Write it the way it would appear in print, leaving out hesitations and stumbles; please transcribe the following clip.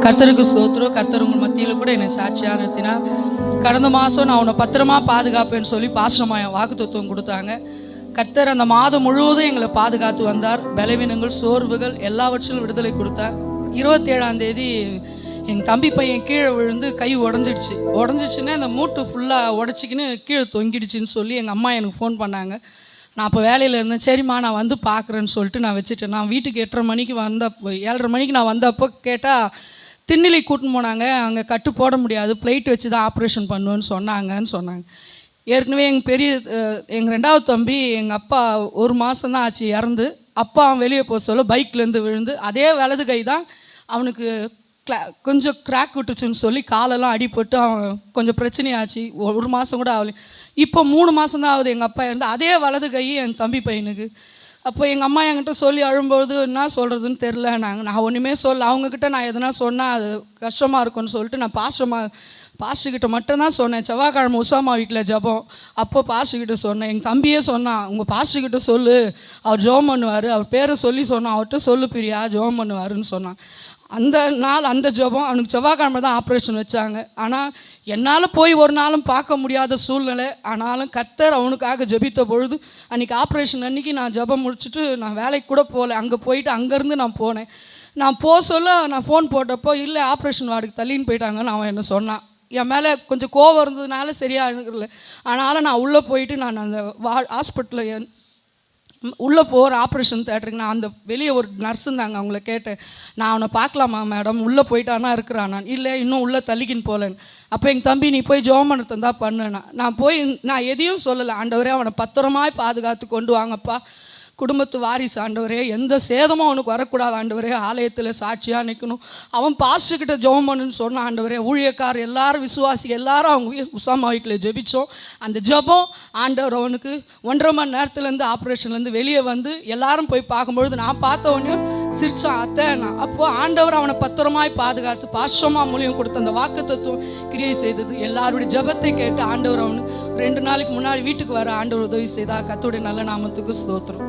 கர்த்தருக்கு ஸ்தோத்திரம். கர்த்தர் உங்கள் மத்தியில் கூட என்னை சாட்சியாக நிறுத்தினார். கடந்த மாதம் நான் உன்னை பத்திரமா பாதுகாப்பேன்னு சொல்லி பாஸ்டமாக வாக்குத்தத்தம் கொடுத்தாங்க. கர்த்தர் அந்த மாதம் முழுவதும் எங்களை பாதுகாத்து வந்தார். பலவீனங்கள், சோர்வுகள் எல்லாவற்றிலும் விடுதலை கொடுத்தார். 27ஆம் தேதி எங்கள் தம்பி பையன் கீழே விழுந்து கை உடஞ்சிடுச்சுன்னா அந்த மூட்டு ஃபுல்லாக உடச்சிக்கின்னு கீழே தொங்கிடுச்சின்னு சொல்லி எங்கள் அம்மா எனக்கு ஃபோன் பண்ணாங்க. நான் அப்போ வேலையில் இருந்தேன். சரிம்மா நான் வந்து பார்க்குறேன்னு சொல்லிட்டு நான் வச்சுட்டேன். நான் வீட்டுக்கு 8:30 மணிக்கு 7:30 மணிக்கு நான் வந்தப்போ கேட்டால் திண்ணிலி கூட்டின்னு போனாங்க. அங்கே கட்டு போட முடியாது, பிளேட் வச்சு தான் ஆப்ரேஷன் பண்ணுவேன்னு சொன்னாங்க. ஏற்கனவே எங்கள் 2வது தம்பி எங்கள் அப்பா 1 மாதம் தான் ஆச்சு இறந்து. அப்பா அவன் வெளியே போக சொல்ல பைக்லேருந்து விழுந்து அதே வலது கை தான் அவனுக்கு கொஞ்சம் கிராக் விட்டுச்சுன்னு சொல்லி காலெல்லாம் அடிபட்டு அவன் கொஞ்சம் பிரச்சனையாச்சு. 1 மாதம் கூட ஆகலை. இப்போ 3 மாதம் தான் ஆகுது எங்கள் அப்பா இருந்து. அதே வலது கை என் தம்பி பையனுக்கு. அப்போ எங்கள் அம்மா என்கிட்ட சொல்லி அழும்போது என்ன சொல்கிறதுன்னு தெரில. நான் ஒன்றுமே சொல்ல. அவங்கக்கிட்ட நான் எதனா சொன்னால் அது கஷ்டமாக இருக்கும்னு சொல்லிட்டு நான் பாஸ்டர்கிட்ட மட்டும்தான் சொன்னேன். செவ்வாய்க்கிழமை உசாமா வீட்டில் ஜபம். அப்போ பாஸ்டர்கிட்ட சொன்னேன். எங்கள் தம்பியே சொன்னான், உங்கள் பாஸ்டர்கிட்ட சொல்லு, அவர் ஜெபம் பண்ணுவார், அவர் பேரை சொன்னான், அவர்கிட்ட சொல்லு பிரியா, ஜெபம் பண்ணுவாருன்னு சொன்னான். அந்த நாள் அந்த ஜெபம் அவனுக்கு செவ்வாய்க்கிழமை தான் ஆப்ரேஷன் வச்சாங்க. ஆனால் என்னால் போய் ஒரு நாளும் பார்க்க முடியாத சூழ்நிலை. ஆனாலும் கர்த்தர் அவனுக்காக ஜெபித்த பொழுது அன்றைக்கி ஆப்ரேஷன் அன்றைக்கி நான் ஜெபம் முடிச்சுட்டு நான் வேலைக்கு கூட போகல. அங்கே போயிட்டு அங்கேருந்து நான் போனேன். நான் சொல்ல நான் ஃபோன் போட்டப்போ இல்லை ஆப்ரேஷன் வார்டுக்கு தள்ளின்னு போயிட்டாங்கன்னு அவன் என்ன சொன்னான். என் மேலே கொஞ்சம் கோவம் இருந்ததுனால சரியாக இல்லை. ஆனாலும் நான் உள்ளே போயிட்டு நான் அந்த ஹாஸ்பிட்டலில் உள்ளே போகிற ஆப்ரேஷன் தேட்டருக்கு நான் அந்த வெளியே ஒரு நர்ஸ் இருந்தாங்க, அவங்கள கேட்டேன், நான் அவனை பார்க்கலாமா மேடம், உள்ளே போயிட்டானா இருக்கிறான். நான் இல்லை இன்னும் உள்ளே தள்ளிக்கின்னு போகலன்னு. அப்போ எங்கள் தம்பி நீ போய் ஜெபம் பண்ண தந்தா பண்ணுனா. நான் எதையும் சொல்லலை. ஆண்டவரே அவனை பத்திரமாய் பாதுகாத்து கொண்டு வாங்கப்பா, குடும்பத்து வாரிசு ஆண்டவரே, எந்த சேதமும் அவனுக்கு வரக்கூடாது ஆண்டவரே, ஆலயத்தில் சாட்சியாக நிற்கணும். அவன் பாஸ்டர்கிட்ட ஜெபம் பண்ணுன்னு சொன்னான் ஆண்டவரே. ஊழியக்கார் எல்லாரும், விசுவாசி எல்லாரும் அவங்க உசாமா வீட்டில் ஜெபித்தோம். அந்த ஜெபம் ஆண்டவர் அவனுக்கு 1.5 மணி நேரத்துலேருந்து ஆப்ரேஷன்லேருந்து வெளியே வந்து எல்லாரும் போய் பார்க்கும்பொழுது நான் பார்த்தவனையும் சிரிச்சான் அத்தை. அப்போது ஆண்டவர் அவனை பத்திரமாய் பாதுகாத்து பாஸ்டமாக மூலியம் கொடுத்த அந்த வாக்குத்தத்தம் கிரியை செய்தது. எல்லாருடைய ஜெபத்தை கேட்டு ஆண்டவர் அவனுக்கு 2 நாளைக்கு முன்னாடி வீட்டுக்கு வர ஆண்டவர் உதவி செய்தா. கர்த்தருடைய நல்ல நாமத்துக்கு ஸ்தோத்திரம்.